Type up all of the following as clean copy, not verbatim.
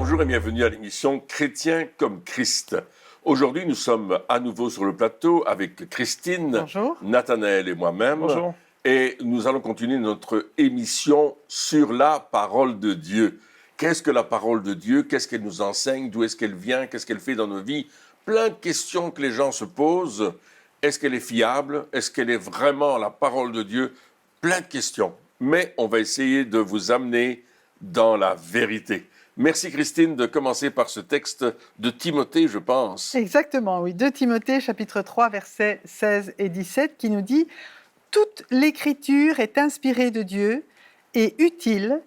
Bonjour et bienvenue à l'émission Chrétien comme Christ. Aujourd'hui, nous sommes à nouveau sur le plateau avec Christine, Bonjour. Nathanaël et moi-même. Bonjour. Et nous allons continuer notre émission sur la parole de Dieu. Qu'est-ce que la parole de Dieu? Qu'est-ce qu'elle nous enseigne? D'où est-ce qu'elle vient? Qu'est-ce qu'elle fait dans nos vies? Plein de questions que les gens se posent. Est-ce qu'elle est fiable? Est-ce qu'elle est vraiment la parole de Dieu? Plein de questions. Mais on va essayer de vous amener dans la vérité. Merci Christine de commencer par ce texte de Timothée, je pense. Exactement, oui. 2 Timothée, chapitre 3, versets 16 et 17, qui nous dit « Toute l'écriture est inspirée de Dieu et utile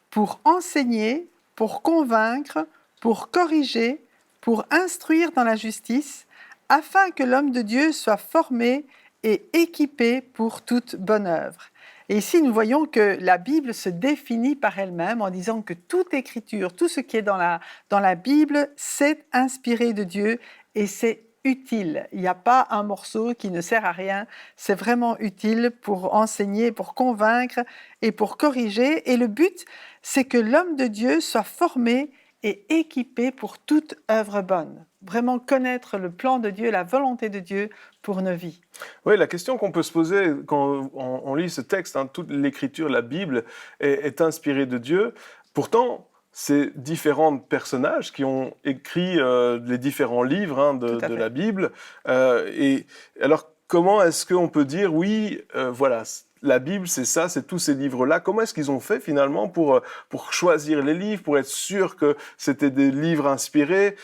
pour enseigner, pour convaincre, pour corriger, pour instruire dans la justice, afin que l'homme de Dieu soit formé et équipé pour toute bonne œuvre. » Et ici, nous voyons que la Bible se définit par elle-même en disant que toute écriture, tout ce qui est dans la Bible, c'est inspiré de Dieu et c'est utile. Il n'y a pas un morceau qui ne sert à rien. C'est vraiment utile pour enseigner, pour convaincre et pour corriger. Et le but, c'est que l'homme de Dieu soit formé et équipé pour toute œuvre bonne. Vraiment connaître le plan de Dieu, la volonté de Dieu pour nos vies. Oui, la question qu'on peut se poser quand on lit ce texte, toute l'écriture, la Bible, est inspirée de Dieu. Pourtant, c'est différents personnages qui ont écrit les différents livres de la Bible. Et alors, comment est-ce qu'on peut dire, oui, voilà, la Bible, c'est ça, c'est tous ces livres-là. Comment est-ce qu'ils ont fait finalement pour choisir les livres, pour être sûr que c'était des livres inspirés?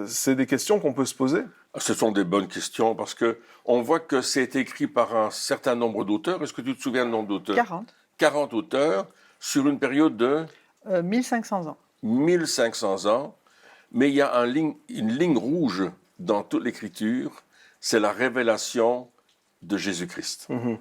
C'est des questions qu'on peut se poser. Ce sont des bonnes questions parce qu'on voit que c'est écrit par un certain nombre d'auteurs. Est-ce que tu te souviens le nombre d'auteurs? 40. 40 auteurs sur une période de 1500 ans. 1500 ans. Mais il y a une ligne rouge dans toute l'écriture, c'est la révélation de Jésus-Christ. Mm-hmm.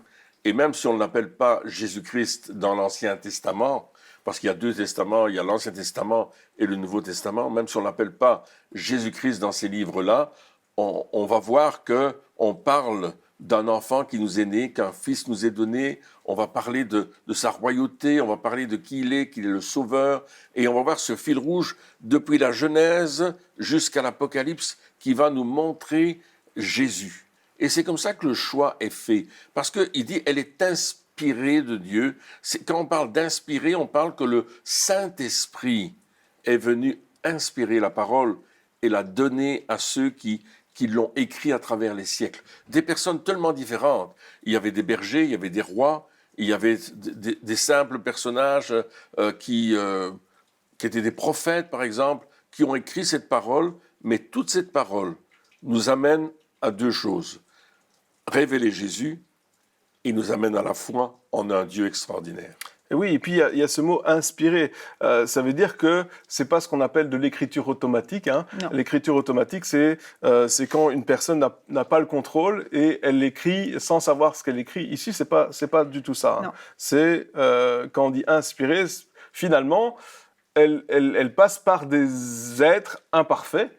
Et même si on ne l'appelle pas Jésus-Christ dans l'Ancien Testament, parce qu'il y a 2 testaments, il y a l'Ancien Testament et le Nouveau Testament, même si on ne l'appelle pas Jésus-Christ dans ces livres-là, on va voir qu'on parle d'un enfant qui nous est né, qu'un fils nous est donné, on va parler de sa royauté, on va parler de qui il est, qu'il est le sauveur, et on va voir ce fil rouge depuis la Genèse jusqu'à l'Apocalypse qui va nous montrer Jésus. Et c'est comme ça que le choix est fait. Parce qu'il dit, elle est inspirée de Dieu. Quand on parle d'inspirer, on parle que le Saint-Esprit est venu inspirer la parole et la donner à ceux qui l'ont écrit à travers les siècles. Des personnes tellement différentes. Il y avait des bergers, il y avait des rois, il y avait des simples personnages qui étaient des prophètes, par exemple, qui ont écrit cette parole. Mais toute cette parole nous amène à 2 choses. Révéler Jésus et nous amène à la foi en un Dieu extraordinaire. Et oui, et puis il y a ce mot inspiré. Ça veut dire que c'est pas ce qu'on appelle de l'écriture automatique. L'écriture automatique, c'est quand une personne n'a pas le contrôle et elle écrit sans savoir ce qu'elle écrit. Ici, c'est pas du tout ça. C'est quand on dit inspiré, finalement, elle passe par des êtres imparfaits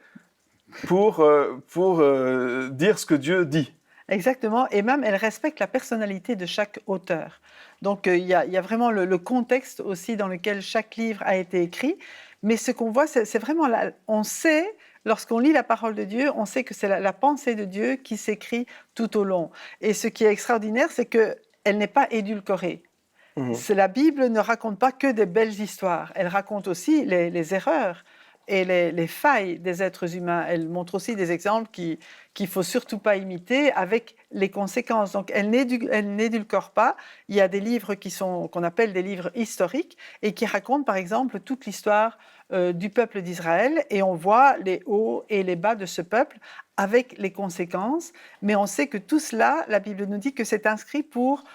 pour dire ce que Dieu dit. Exactement, et même elle respecte la personnalité de chaque auteur. Donc il y a vraiment le contexte aussi dans lequel chaque livre a été écrit, mais ce qu'on voit, c'est vraiment, on sait, lorsqu'on lit la parole de Dieu, on sait que c'est la pensée de Dieu qui s'écrit tout au long. Et ce qui est extraordinaire, c'est qu'elle n'est pas édulcorée. La Bible ne raconte pas que des belles histoires, elle raconte aussi les erreurs et les failles des êtres humains. Elle montre aussi des exemples qu'il ne faut surtout pas imiter avec les conséquences. Donc elle n'édulcore pas. Il y a des livres qu'on appelle des livres historiques et qui racontent par exemple toute l'histoire du peuple d'Israël, et on voit les hauts et les bas de ce peuple avec les conséquences. Mais on sait que tout cela, la Bible nous dit que c'est inscrit pour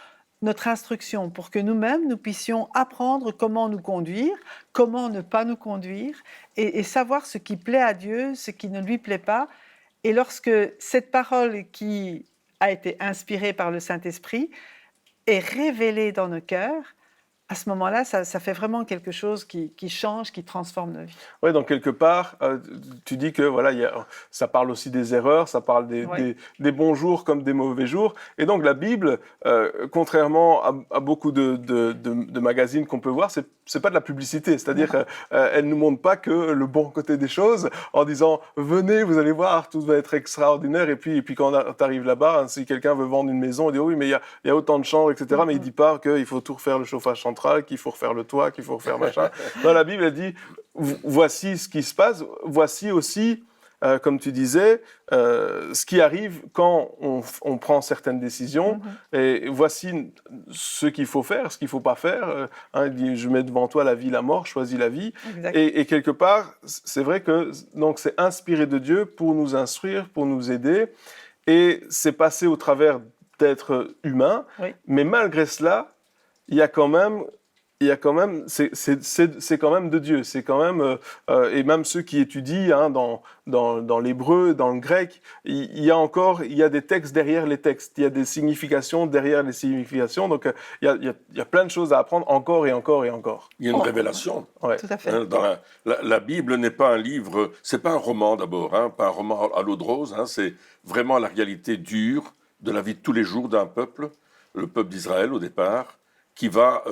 notre instruction, pour que nous-mêmes, nous puissions apprendre comment nous conduire, comment ne pas nous conduire, et savoir ce qui plaît à Dieu, ce qui ne lui plaît pas. Et lorsque cette parole qui a été inspirée par le Saint-Esprit est révélée dans nos cœurs, à ce moment-là, ça fait vraiment quelque chose qui change, qui transforme nos vies. Ouais, donc quelque part, tu dis que voilà, ça parle aussi des erreurs, ça parle Oui. des bons jours comme des mauvais jours. Et donc la Bible, contrairement à beaucoup de magazines qu'on peut voir, c'est pas de la publicité. C'est-à-dire, elle nous montre pas que le bon côté des choses en disant venez, vous allez voir, tout va être extraordinaire. Et puis quand tu arrives là-bas, hein, si quelqu'un veut vendre une maison, on dit oui, mais il y a autant de chambres, etc. Mais il dit pas qu'il faut tout refaire le chauffage central, qu'il faut refaire le toit, qu'il faut refaire machin. Dans la Bible, elle dit voici ce qui se passe, voici aussi, comme tu disais, ce qui arrive quand on prend certaines décisions, et voici ce qu'il faut faire, ce qu'il ne faut pas faire. Hein, il dit, je mets devant toi la vie, la mort, choisis la vie. Et quelque part, c'est vrai que donc, c'est inspiré de Dieu pour nous instruire, pour nous aider, et c'est passé au travers d'êtres humains, Oui. mais malgré cela, il y a quand même, c'est quand même de Dieu. C'est quand même, et même ceux qui étudient hein, dans l'hébreu, dans le grec, il y a des textes derrière les textes. Il y a des significations derrière les significations. Donc, il y a plein de choses à apprendre encore et encore et encore. Il y a une révélation. Ouais. Tout à fait. Hein, dans la Bible n'est pas un livre, c'est pas un roman d'abord, hein, pas un roman à l'eau de rose, hein, c'est vraiment la réalité dure de la vie de tous les jours d'un peuple, le peuple d'Israël au départ, qui va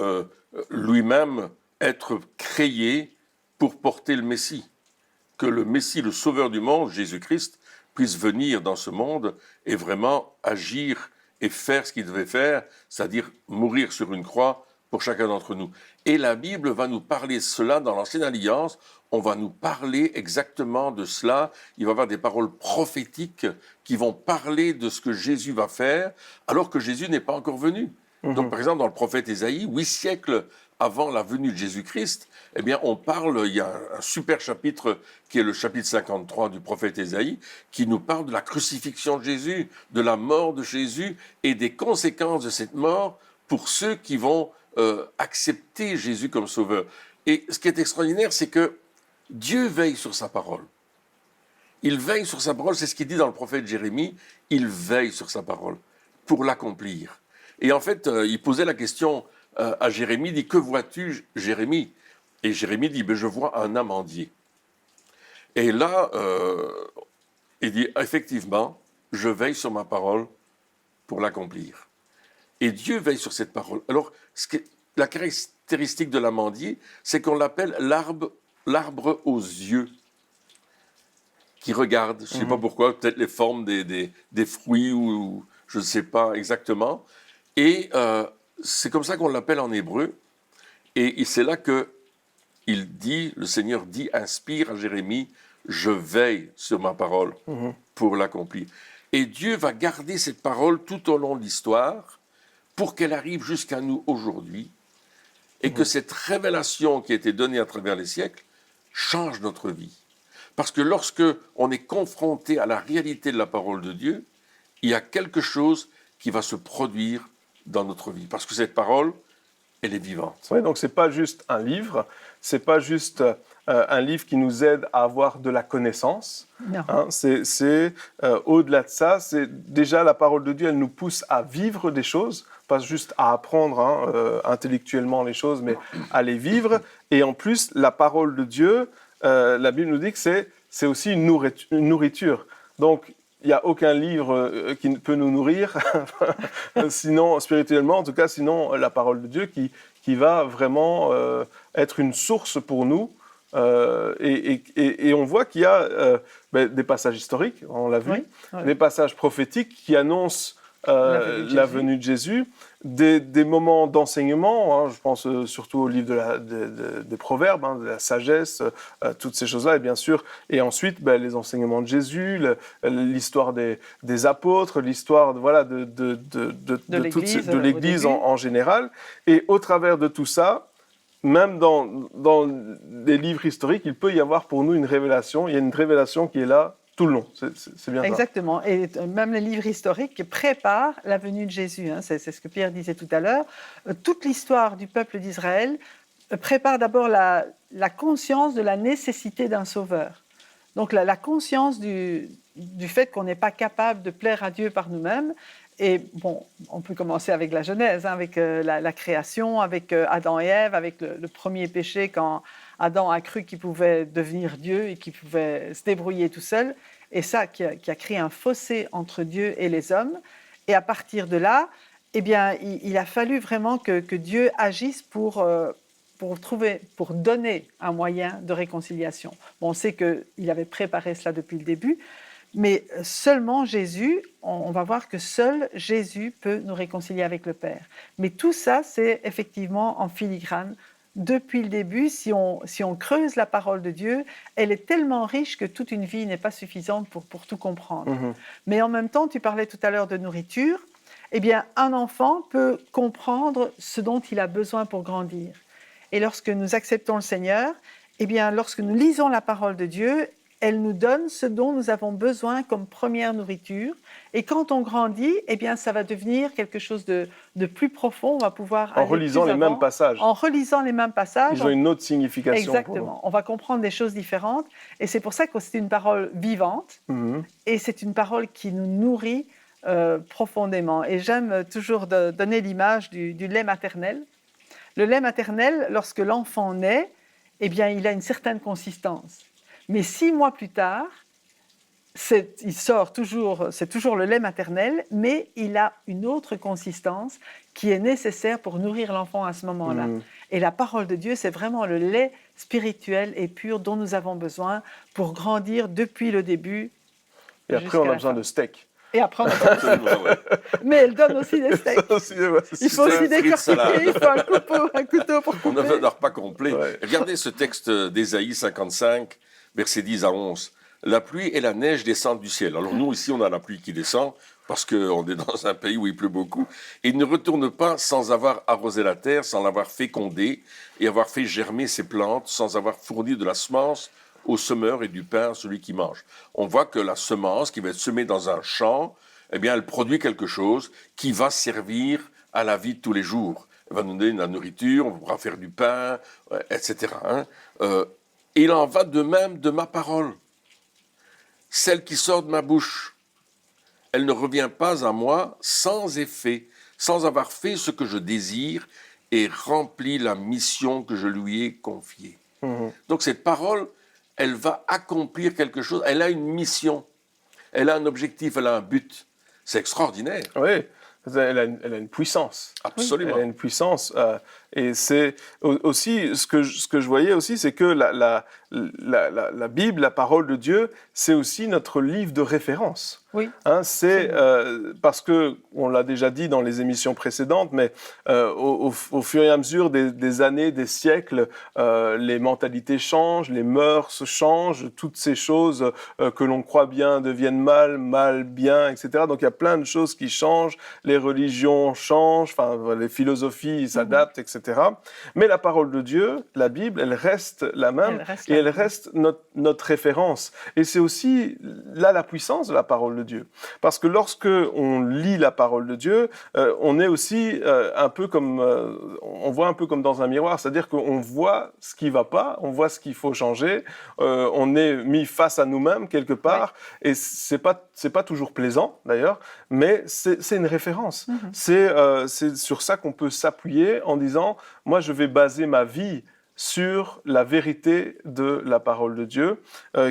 lui-même être créé pour porter le Messie. Que le Messie, le Sauveur du monde, Jésus-Christ, puisse venir dans ce monde et vraiment agir et faire ce qu'il devait faire, c'est-à-dire mourir sur une croix pour chacun d'entre nous. Et la Bible va nous parler cela dans l'Ancienne Alliance, on va nous parler exactement de cela, il va y avoir des paroles prophétiques qui vont parler de ce que Jésus va faire, alors que Jésus n'est pas encore venu. Donc, par exemple, dans le prophète Ésaïe, 8 siècles avant la venue de Jésus-Christ, eh bien, on parle, il y a un super chapitre qui est le chapitre 53 du prophète Ésaïe, qui nous parle de la crucifixion de Jésus, de la mort de Jésus et des conséquences de cette mort pour ceux qui vont accepter Jésus comme sauveur. Et ce qui est extraordinaire, c'est que Dieu veille sur sa parole. Il veille sur sa parole, c'est ce qu'il dit dans le prophète Jérémie, il veille sur sa parole pour l'accomplir. Et en fait, il posait la question à Jérémie, il dit, que vois-tu, Jérémie? Et Jérémie dit, ben, je vois un amandier. Et là, il dit, effectivement, je veille sur ma parole pour l'accomplir. Et Dieu veille sur cette parole. Alors, la caractéristique de l'amandier, c'est qu'on l'appelle l'arbre aux yeux qui regarde. Je ne sais pas pourquoi, peut-être les formes des fruits ou je ne sais pas exactement. Et c'est comme ça qu'on l'appelle en hébreu. Et c'est là que le Seigneur dit, inspire à Jérémie, je veille sur ma parole pour l'accomplir. Et Dieu va garder cette parole tout au long de l'histoire pour qu'elle arrive jusqu'à nous aujourd'hui et que cette révélation qui a été donnée à travers les siècles change notre vie. Parce que lorsque on est confronté à la réalité de la parole de Dieu, il y a quelque chose qui va se produire dans notre vie. Parce que cette parole, elle est vivante. Oui, donc c'est pas juste un livre, c'est pas juste un livre qui nous aide à avoir de la connaissance. Non. Hein, c'est au-delà de ça, c'est déjà la parole de Dieu, elle nous pousse à vivre des choses, pas juste à apprendre intellectuellement les choses, mais à les vivre. Et en plus, la parole de Dieu, la Bible nous dit que c'est aussi une nourriture. Donc, il n'y a aucun livre qui peut nous nourrir, sinon, spirituellement, en tout cas, sinon la parole de Dieu qui va vraiment être une source pour nous. Et on voit qu'il y a des passages historiques, on l'a vu, des passages prophétiques qui annoncent la venue de Jésus, des moments d'enseignement, hein, je pense surtout au livre des Proverbes, hein, de la sagesse, toutes ces choses-là, et bien sûr, et ensuite les enseignements de Jésus, l'histoire des apôtres, l'histoire de l'Église en général, et au travers de tout ça, même dans les livres historiques, il peut y avoir pour nous une révélation, il y a une révélation qui est là tout le long, c'est bien ça. Exactement, et même les livres historiques préparent la venue de Jésus, hein. C'est ce que Pierre disait tout à l'heure. Toute l'histoire du peuple d'Israël prépare d'abord la conscience de la nécessité d'un sauveur. Donc la conscience du fait qu'on n'est pas capable de plaire à Dieu par nous-mêmes, Et bon, on peut commencer avec la Genèse, hein, avec la création, avec Adam et Ève, avec le premier péché, quand Adam a cru qu'il pouvait devenir Dieu et qu'il pouvait se débrouiller tout seul. Et ça, qui a créé un fossé entre Dieu et les hommes. Et à partir de là, eh bien, il a fallu vraiment que Dieu agisse pour donner un moyen de réconciliation. Bon, on sait qu'il avait préparé cela depuis le début, mais seulement Jésus, on va voir que seul Jésus peut nous réconcilier avec le Père. Mais tout ça, c'est effectivement en filigrane. Depuis le début, si on creuse la parole de Dieu, elle est tellement riche que toute une vie n'est pas suffisante pour tout comprendre. Mais en même temps, tu parlais tout à l'heure de nourriture, eh bien, un enfant peut comprendre ce dont il a besoin pour grandir. Et lorsque nous acceptons le Seigneur, eh bien, lorsque nous lisons la parole de Dieu, elle nous donne ce dont nous avons besoin comme première nourriture. Et quand on grandit, eh bien, ça va devenir quelque chose de plus profond. On va pouvoir En relisant les mêmes passages. En relisant les mêmes passages. Ils ont une autre signification. Exactement. On va comprendre des choses différentes. Et c'est pour ça que c'est une parole vivante. Et c'est une parole qui nous nourrit profondément. Et j'aime toujours donner l'image du lait maternel. Le lait maternel, lorsque l'enfant naît, eh bien, il a une certaine consistance. Mais 6 mois plus tard, il sort toujours, c'est toujours le lait maternel, mais il a une autre consistance qui est nécessaire pour nourrir l'enfant à ce moment-là. Et la parole de Dieu, c'est vraiment le lait spirituel et pur dont nous avons besoin pour grandir depuis le début. Et après, on a besoin de steak. Et après, on a besoin de steak. Mais elle donne aussi des steaks. Il faut aussi décortiquer, il faut un couteau pour couper. On a besoin d'un repas complet. Ouais. Regardez ce texte d'Ésaïe 55, versets 10 à 11. La pluie et la neige descendent du ciel. Alors nous, ici, on a la pluie qui descend parce qu'on est dans un pays où il pleut beaucoup. Et il ne retourne pas sans avoir arrosé la terre, sans l'avoir fécondée et avoir fait germer ses plantes, sans avoir fourni de la semence au semeur et du pain à celui qui mange. On voit que la semence qui va être semée dans un champ, eh bien, elle produit quelque chose qui va servir à la vie de tous les jours. Elle va nous donner de la nourriture, on pourra faire du pain, etc. Il en va de même de ma parole. Celle qui sort de ma bouche, elle ne revient pas à moi sans effet, sans avoir fait ce que je désire et rempli la mission que je lui ai confiée. Donc cette parole, elle va accomplir quelque chose, elle a une mission, elle a un objectif, elle a un but. C'est extraordinaire. Oui, elle a une puissance. Absolument. Elle a une puissance. Et c'est aussi, ce que je voyais aussi, c'est que la Bible, la parole de Dieu, c'est aussi notre livre de référence. Oui. C'est parce que, on l'a déjà dit dans les émissions précédentes, mais au fur et à mesure des années, des siècles, les mentalités changent, les mœurs changent, toutes ces choses que l'on croit bien deviennent mal bien, etc. Donc il y a plein de choses qui changent, les religions changent, les philosophies s'adaptent, etc. Mais la parole de Dieu, la Bible, elle reste la même elle reste notre référence. Et c'est aussi là la puissance de la parole de Dieu. Parce que lorsque on lit la parole de Dieu, on est aussi un peu comme, on voit un peu comme dans un miroir, c'est-à-dire qu'on voit ce qui ne va pas, on voit ce qu'il faut changer, on est mis face à nous-mêmes quelque part, et c'est pas toujours plaisant d'ailleurs, mais c'est une référence. C'est sur ça qu'on peut s'appuyer en disant, moi je vais baser ma vie sur la vérité de la parole de Dieu,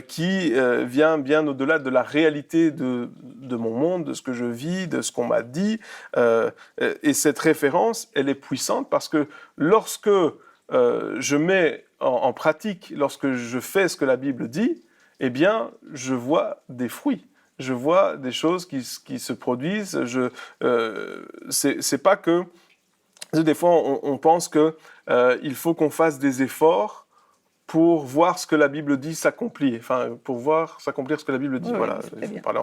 qui vient bien au-delà de la réalité de mon monde, de ce que je vis, de ce qu'on m'a dit. Et cette référence, elle est puissante parce que lorsque je mets en pratique, lorsque je fais ce que la Bible dit, eh bien, je vois des fruits. Je vois des choses qui se produisent. C'est pas que... Des fois, on pense qu'il faut qu'on fasse des efforts pour voir ce que la Bible dit s'accomplir. Enfin, pour voir s'accomplir ce que la Bible dit. Voilà, il faut parler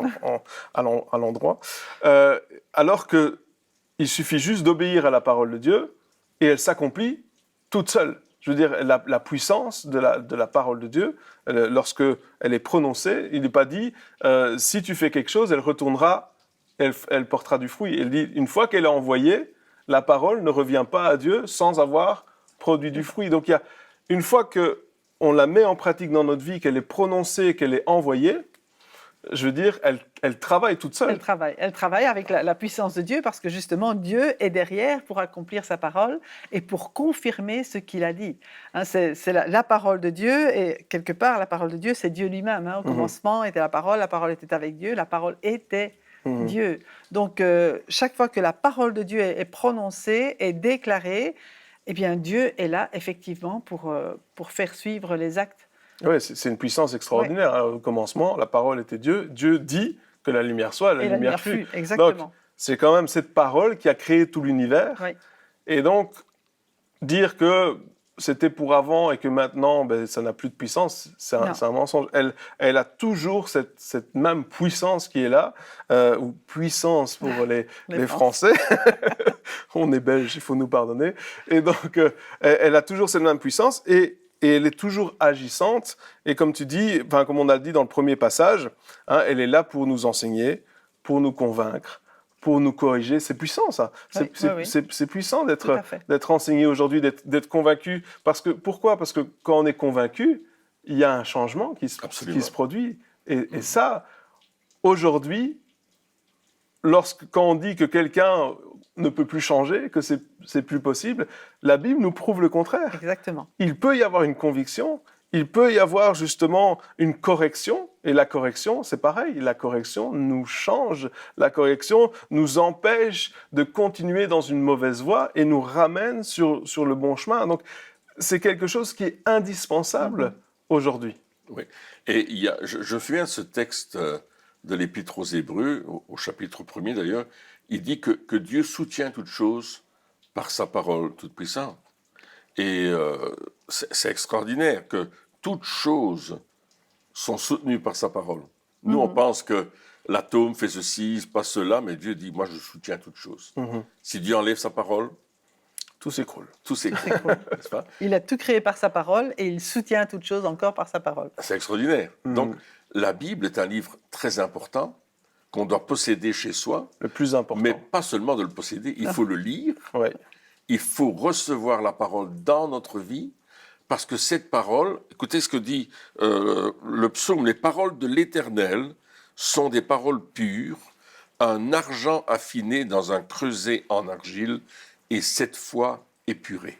à l'endroit. Alors qu'il suffit juste d'obéir à la parole de Dieu et elle s'accomplit toute seule. Je veux dire, la puissance de la parole de Dieu, lorsque elle est prononcée, il n'est pas dit si tu fais quelque chose, elle retournera, elle portera du fruit. Il dit une fois qu'elle est envoyée, la parole ne revient pas à Dieu sans avoir produit du fruit. Donc, une fois qu'on la met en pratique dans notre vie, qu'elle est prononcée, qu'elle est envoyée, je veux dire, elle travaille toute seule. Elle travaille avec la puissance de Dieu parce que justement Dieu est derrière pour accomplir sa parole et pour confirmer ce qu'il a dit. Hein, c'est la parole de Dieu et quelque part la parole de Dieu c'est Dieu lui-même. Hein. Au commencement était la parole était avec Dieu, la parole était Dieu. Donc chaque fois que la parole de Dieu est prononcée, est déclarée, eh bien Dieu est là effectivement pour faire suivre les actes. Oui, c'est une puissance extraordinaire. Ouais. Au commencement, la parole était Dieu. Dieu dit que la lumière soit, la lumière fut. Exactement. Donc, c'est quand même cette parole qui a créé tout l'univers. Oui. Et donc, dire que c'était pour avant et que maintenant, ça n'a plus de puissance, c'est un mensonge. Elle a toujours cette même puissance qui est là, ou puissance pour les Français. On est Belges, il faut nous pardonner. Et donc, elle a toujours cette même puissance et elle est toujours agissante. Et comme tu dis, comme on a dit dans le premier passage, hein, elle est là pour nous enseigner, pour nous convaincre, pour nous corriger. C'est puissant, ça. C'est puissant d'être enseigné aujourd'hui, d'être convaincu. Pourquoi ? Parce que quand on est convaincu, il y a un changement qui se produit. Et ça, aujourd'hui, quand on dit que quelqu'un ne peut plus changer, que c'est plus possible, la Bible nous prouve le contraire. Exactement. Il peut y avoir une conviction, il peut y avoir justement une correction, et la correction, c'est pareil, la correction nous change, la correction nous empêche de continuer dans une mauvaise voie et nous ramène sur le bon chemin. Donc, c'est quelque chose qui est indispensable aujourd'hui. Oui, et je souviens de ce texte de l'Épître aux Hébreux, au chapitre 1er d'ailleurs, il dit que Dieu soutient toute chose par sa parole toute puissante. Et c'est extraordinaire que toutes choses sont soutenues par sa parole. Nous, on pense que l'atome fait ceci, pas cela, mais Dieu dit, moi je soutiens toutes choses. Si Dieu enlève sa parole, tout s'écroule. Tout s'écroule, n'est-ce pas ? Il a tout créé par sa parole et il soutient toutes choses encore par sa parole. C'est extraordinaire. Donc, la Bible est un livre très important qu'on doit posséder chez soi. Le plus important. Mais pas seulement de le posséder, il faut le lire. Ouais. Il faut recevoir la parole dans notre vie, parce que cette parole, écoutez ce que dit le psaume, les paroles de l'Éternel sont des paroles pures, un argent affiné dans un creuset en argile et 7 fois épuré.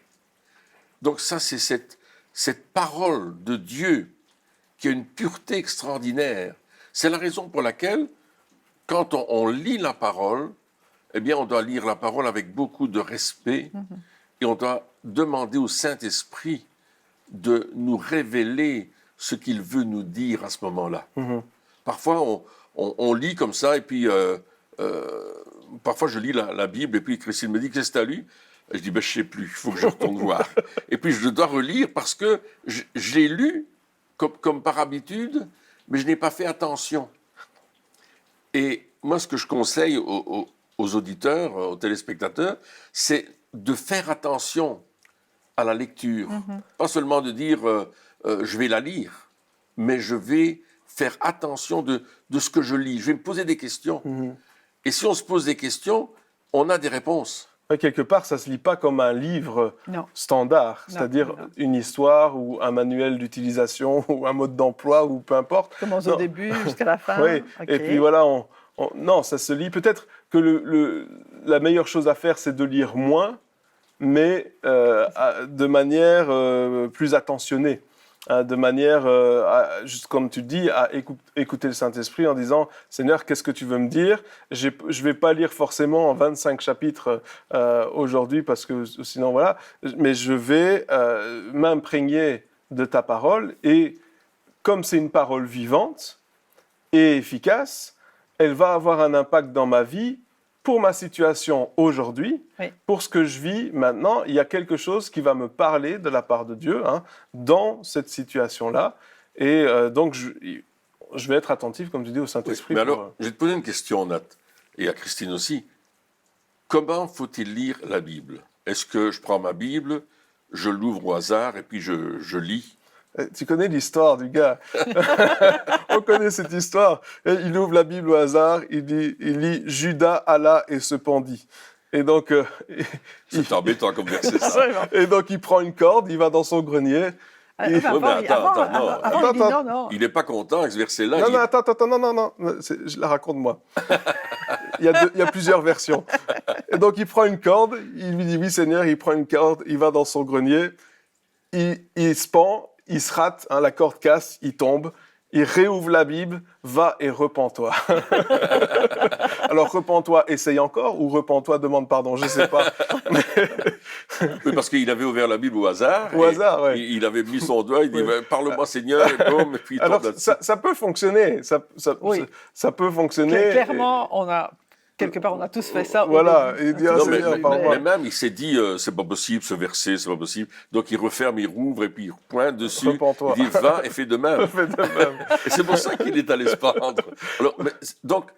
Donc ça, c'est cette parole de Dieu qui a une pureté extraordinaire. C'est la raison pour laquelle, quand on lit la parole, eh bien, on doit lire la parole avec beaucoup de respect et on doit demander au Saint-Esprit de nous révéler ce qu'il veut nous dire à ce moment-là. Parfois, on lit comme ça et puis parfois je lis la Bible et puis Christine me dit « Qu'est-ce que tu as lu ?» Je dis « Je ne sais plus, il faut que je retourne voir. » Et puis je dois relire parce que je l'ai lu comme par habitude, mais je n'ai pas fait attention. Et moi, ce que je conseille aux auditeurs, aux téléspectateurs, c'est de faire attention à la lecture. Pas seulement de dire je vais la lire, mais je vais faire attention de ce que je lis. Je vais me poser des questions. Et si on se pose des questions, on a des réponses. Quelque part, ça ne se lit pas comme un livre standard, c'est-à-dire une histoire ou un manuel d'utilisation ou un mode d'emploi ou peu importe. Commence au début jusqu'à la fin. Oui, okay. Et puis voilà, non, ça se lit. Peut-être que la meilleure chose à faire, c'est de lire moins, mais de manière plus attentionnée. De manière, juste comme tu dis, à écouter le Saint-Esprit en disant « Seigneur, qu'est-ce que tu veux me dire ?» Je ne vais pas lire forcément 25 chapitres aujourd'hui parce que sinon, voilà, mais je vais m'imprégner de ta parole et comme c'est une parole vivante et efficace, elle va avoir un impact dans ma vie pour ma situation aujourd'hui, pour ce que je vis maintenant. Il y a quelque chose qui va me parler de la part de Dieu dans cette situation-là. Et donc, je vais être attentif, comme tu dis, au Saint-Esprit. Mais alors, je vais te poser une question, Nat, et à Christine aussi. Comment faut-il lire la Bible ? Est-ce que je prends ma Bible, je l'ouvre au hasard et puis je lis ? Tu connais l'histoire du gars. On connaît cette histoire. Il ouvre la Bible au hasard, il lit « Judas alla et se pendit ». Et donc, c'est embêtant comme verset, ça. Et donc, il prend une corde, il va dans son grenier. Enfin, Ouais, mais attends, non. avant, il dit non, non. Il n'est pas content avec ce verset-là. Non, il- non, attends, non, je la raconte moi. Il y a plusieurs versions. Et donc il prend une corde, il lui dit oui Seigneur, il prend une corde, il va dans son grenier, il se pend, il se rate, hein, la corde casse, il tombe, il réouvre la Bible, va et repens-toi. Alors repens-toi, essaye encore, ou repens-toi, demande pardon, je ne sais pas. Oui, parce qu'il avait ouvert la Bible au hasard. Au hasard, ouais. Il avait mis son doigt, il dit Ouais. Parle-moi Seigneur, et boum, et puis il tombe Alors là-dessus. ça peut fonctionner, Oui. ça peut fonctionner. Clairement, quelque part, on a tous fait ça. Voilà, et il dit, ah, Non, mais, Seigneur, mais pardon. même, il s'est dit, c'est pas possible ce verset, c'est pas possible. Donc il referme, il rouvre, et puis il pointe dessus. Repens-toi. Il dit, va et fais de même. Fais de même. Et c'est pour ça qu'il est allé se pendre. Alors, donc,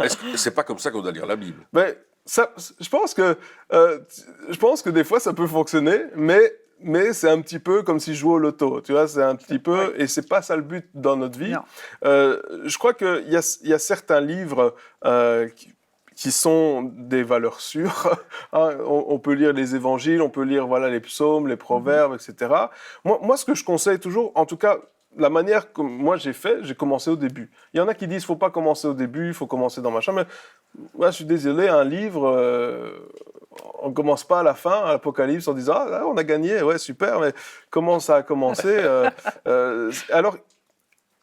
est-ce que c'est pas comme ça qu'on doit lire la Bible? Mais ça, je pense que des fois ça peut fonctionner, mais c'est un petit peu comme si je jouais au loto, tu vois, c'est un petit peu, et c'est pas ça le but dans notre vie. Non. Je crois qu'il y a certains livres qui sont des valeurs sûres. Hein, on peut lire les évangiles, on peut lire voilà, les psaumes, les proverbes, etc. Moi, ce que je conseille toujours, en tout cas, la manière que moi j'ai fait, j'ai commencé au début. Il y en a qui disent, faut pas commencer au début, il faut commencer dans machin, mais moi, je suis désolé, un livre, on commence pas à la fin, à l'Apocalypse, en disant, ah, là, on a gagné, ouais, super, mais comment ça a commencé Alors,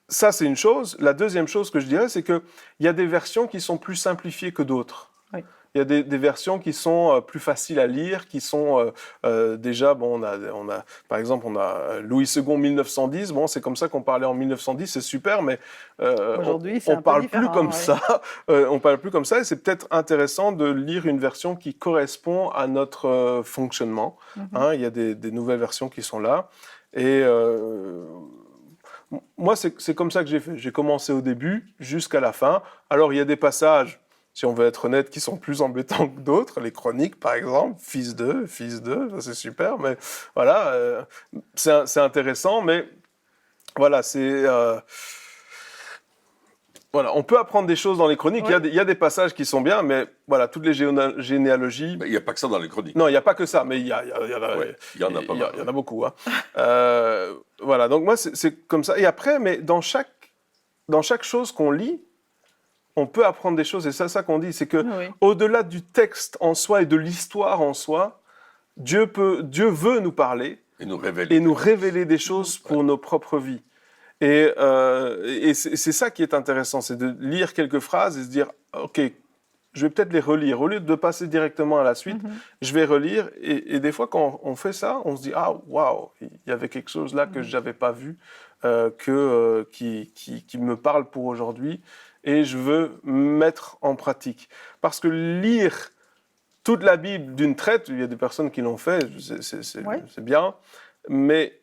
ça, c'est une chose. La deuxième chose que je dirais, c'est qu'il y a des versions qui sont plus simplifiées que d'autres. Oui. Il y a des versions qui sont plus faciles à lire, qui sont déjà, bon, par exemple, on a Louis II 1910, bon, c'est comme ça qu'on parlait en 1910, c'est super, mais Aujourd'hui, c'est un peu parle plus différent, comme ouais. ça. On parle plus comme ça, et c'est peut-être intéressant de lire une version qui correspond à notre fonctionnement. Hein, il y a des nouvelles versions qui sont là, et moi, c'est comme ça que j'ai fait. J'ai commencé au début jusqu'à la fin. Alors, il y a des passages, si on veut être honnête, qui sont plus embêtants que d'autres. Les chroniques, par exemple, fils d'eux, ça c'est super. Mais voilà, c'est intéressant. Mais voilà, voilà, on peut apprendre des choses dans les chroniques. Oui. Il y a des passages qui sont bien, mais voilà, toutes les généalogies. Mais il n'y a pas que ça dans les chroniques. Non, il n'y a pas que ça, mais il y en a, Ouais, il y en a pas mal. il y en a beaucoup. Hein. Voilà, donc moi, c'est comme ça. Et après, mais dans chaque chose qu'on lit, on peut apprendre des choses. Et c'est ça qu'on dit, c'est que Oui. au-delà du texte en soi et de l'histoire en soi, Dieu veut nous parler Et nous révéler. et nous révéler des choses pour nos propres vies. Et c'est ça qui est intéressant, c'est de lire quelques phrases et se dire, OK, je vais peut-être les relire. Au lieu de passer directement à la suite, je vais relire. Et des fois, quand on fait ça, on se dit, ah, waouh, il y avait quelque chose là que je n'avais pas vu, qui me parle pour aujourd'hui. Et je veux mettre en pratique. Parce que lire toute la Bible d'une traite, il y a des personnes qui l'ont fait, c'est bien, mais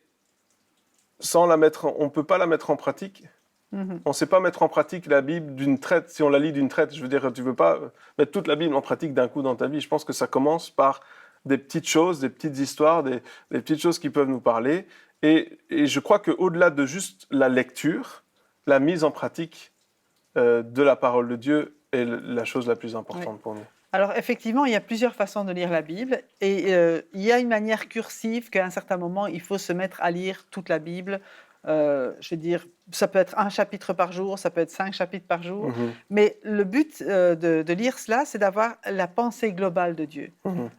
on ne peut pas la mettre en pratique. On ne sait pas mettre en pratique la Bible d'une traite, si on la lit d'une traite. Je veux dire, tu ne veux pas mettre toute la Bible en pratique d'un coup dans ta vie. Je pense que ça commence par des petites choses, des petites histoires, des petites choses qui peuvent nous parler. Et je crois qu'au-delà de juste la lecture, la mise en pratique de la parole de Dieu est la chose la plus importante pour nous. Alors effectivement, il y a plusieurs façons de lire la Bible et il y a une manière cursive qu'à un certain moment, il faut se mettre à lire toute la Bible. Je veux dire, ça peut être un chapitre par jour, ça peut être 5 chapitres par jour, mais le but de lire cela, c'est d'avoir la pensée globale de Dieu,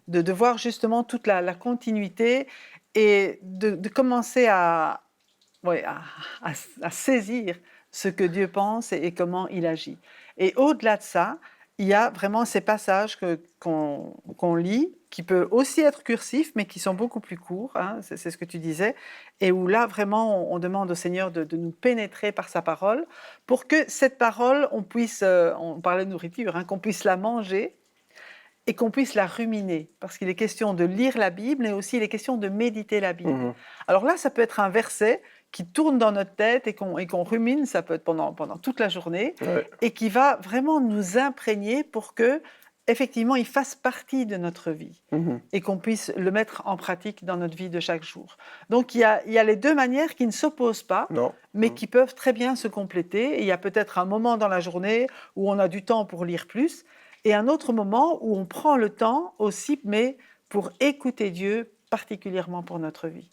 de voir justement toute la continuité et de commencer à saisir ce que Dieu pense et comment il agit. Et au-delà de ça, il y a vraiment ces passages qu'on lit, qui peuvent aussi être cursifs, mais qui sont beaucoup plus courts, hein, c'est ce que tu disais, et où là, vraiment, on demande au Seigneur de nous pénétrer par sa parole, pour que cette parole, on parlait de nourriture, hein, qu'on puisse la manger, et qu'on puisse la ruminer, parce qu'il est question de lire la Bible, mais aussi il est question de méditer la Bible. Alors là, ça peut être un verset qui tourne dans notre tête et qu'on rumine, ça peut être pendant toute la journée, et qui va vraiment nous imprégner pour que, effectivement, il fasse partie de notre vie et qu'on puisse le mettre en pratique dans notre vie de chaque jour. Donc il y a les deux manières qui ne s'opposent pas, mais qui peuvent très bien se compléter. Et il y a peut-être un moment dans la journée où on a du temps pour lire plus, et un autre moment où on prend le temps aussi, mais pour écouter Dieu, particulièrement pour notre vie.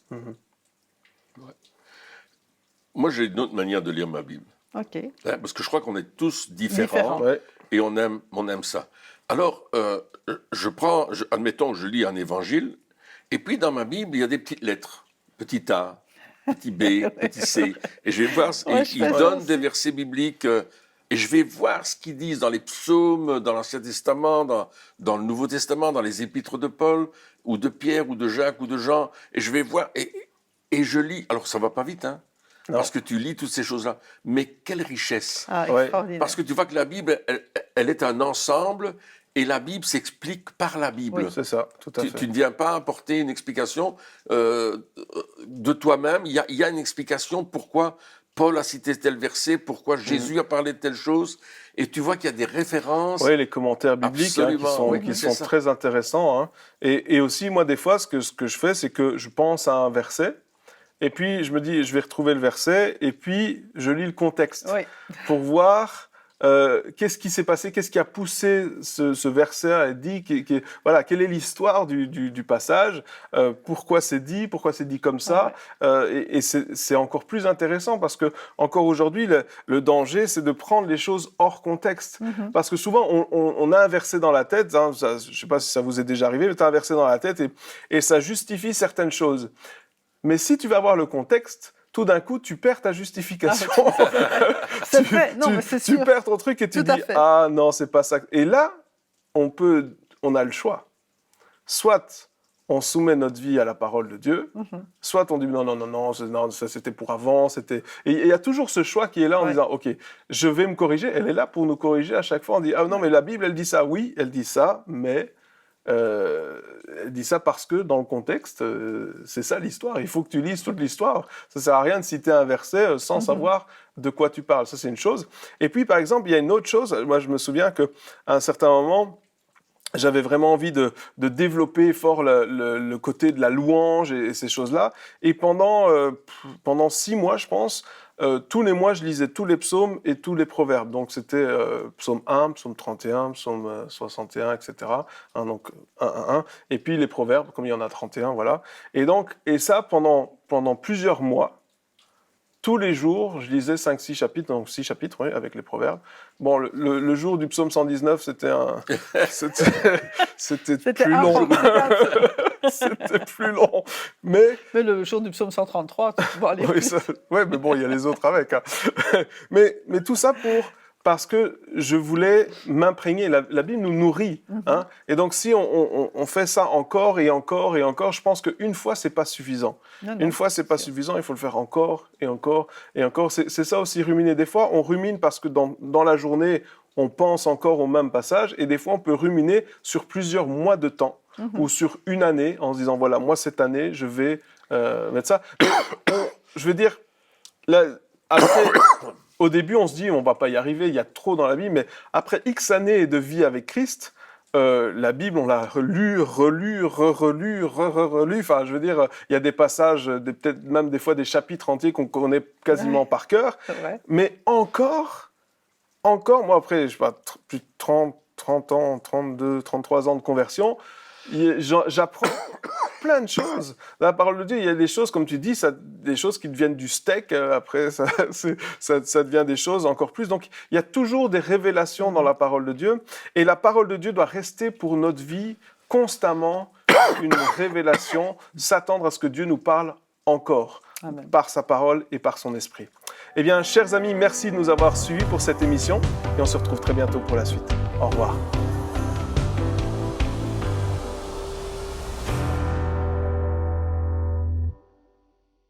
Moi, j'ai une autre manière de lire ma Bible. Ok. Parce que je crois qu'on est tous différents. Différents. Ouais. Et on aime ça. Alors, admettons que je lis un évangile, et puis dans ma Bible, il y a des petites lettres. Petit A, petit B, petit C. Et je vais voir, Ouais, ils donnent des versets bibliques, et je vais voir ce qu'ils disent dans les psaumes, dans l'Ancien Testament, dans le Nouveau Testament, dans les épîtres de Paul, ou de Pierre, ou de Jacques, ou de Jean. Et je vais voir, et je lis. Alors, ça va pas vite, hein, Non. parce que tu lis toutes ces choses-là. Mais quelle richesse! Ah, Ouais. extraordinaire. Parce que tu vois que la Bible, elle est un ensemble, et la Bible s'explique par la Bible. Oui. C'est ça, tout à fait. Tu ne viens pas apporter une explication de toi-même. Il y a une explication pourquoi Paul a cité tel verset, pourquoi Jésus a parlé de telle chose. Et tu vois qu'il y a des références. Oui, les commentaires bibliques Absolument, qui c'est sont ça. très intéressants. Hein. Et aussi, moi, des fois, ce que je fais, c'est que je pense à un verset, et puis je me dis, je vais retrouver le verset, et puis je lis le contexte Oui. pour voir qu'est-ce qui s'est passé, qu'est-ce qui a poussé ce verset à être dit, voilà, quelle est l'histoire du passage, pourquoi c'est dit comme ça, et c'est encore plus intéressant parce que encore aujourd'hui, le danger, c'est de prendre les choses hors contexte. Mhm. Parce que souvent, on a un verset dans la tête, hein, je ne sais pas si ça vous est déjà arrivé, mais tu as un verset dans la tête et ça justifie certaines choses. Mais si tu vas voir le contexte, tout d'un coup, tu perds ta justification. C'est vrai, non, mais c'est Tu sûr. perds ton truc et tu Tout à dis fait. ah non, c'est pas ça. Et là, on a le choix. Soit on soumet notre vie à la parole de Dieu, Mhm. soit on dit non, ça c'était pour avant, c'était. Et il y a toujours ce choix qui est là en Ouais. disant ok, je vais me corriger. Elle est là pour nous corriger à chaque fois. On dit ah non, mais la Bible elle dit ça, oui, elle dit ça, mais elle dit ça parce que dans le contexte, c'est ça l'histoire. Il faut que tu lises toute l'histoire. Ça sert à rien de citer un verset sans savoir de quoi tu parles. Ça, c'est une chose. Et puis, par exemple, il y a une autre chose. Moi, je me souviens qu'à un certain moment, j'avais vraiment envie de développer fort le côté de la louange et ces choses-là. Et pendant 6 mois, je pense, tous les mois, je lisais tous les psaumes et tous les proverbes. Donc, c'était psaume 1, psaume 31, psaume 61, etc. Hein, donc, 1. Et puis, les proverbes, comme il y en a 31, voilà. Et ça, pendant plusieurs mois, tous les jours, je lisais 5-6 chapitres, donc 6 chapitres, oui, avec les proverbes. Bon, le jour du psaume 119, c'était plus un long. formidable. C'était plus long. Mais le jour du psaume 133, tu vas aller oui, plus. ouais, mais bon, il y a les autres avec. Hein. mais tout ça parce que je voulais m'imprégner. La Bible nous nourrit. Hein. Et donc, si on fait ça encore et encore et encore, je pense qu'une fois, c'est pas suffisant. Non, Une fois, c'est pas suffisant. Il faut le faire encore et encore et encore. C'est ça aussi, ruminer. Des fois, on rumine parce que dans la journée, on pense encore au même passage. Et des fois, on peut ruminer sur plusieurs mois de temps ou sur une année en se disant, voilà, moi, cette année, je vais mettre ça. Je veux dire, là, après, au début, on se dit, on va pas y arriver, il y a trop dans la Bible, mais après X années de vie avec Christ, la Bible, on l'a relu. Enfin, je veux dire, il y a des passages, peut-être même des fois des chapitres entiers qu'on connaît quasiment par cœur. C'est vrai. Mais encore, moi après, je sais pas, plus de 30 ans, 32, 33 ans de conversion, j'apprends plein de choses. Dans la parole de Dieu, il y a des choses, comme tu dis, des choses qui deviennent du steak, après ça devient des choses encore plus. Donc il y a toujours des révélations dans la parole de Dieu, et la parole de Dieu doit rester pour notre vie constamment une révélation, s'attendre à ce que Dieu nous parle encore. Amen. Par sa parole et par son esprit. Eh bien, chers amis, merci de nous avoir suivis pour cette émission, et on se retrouve très bientôt pour la suite. Au revoir.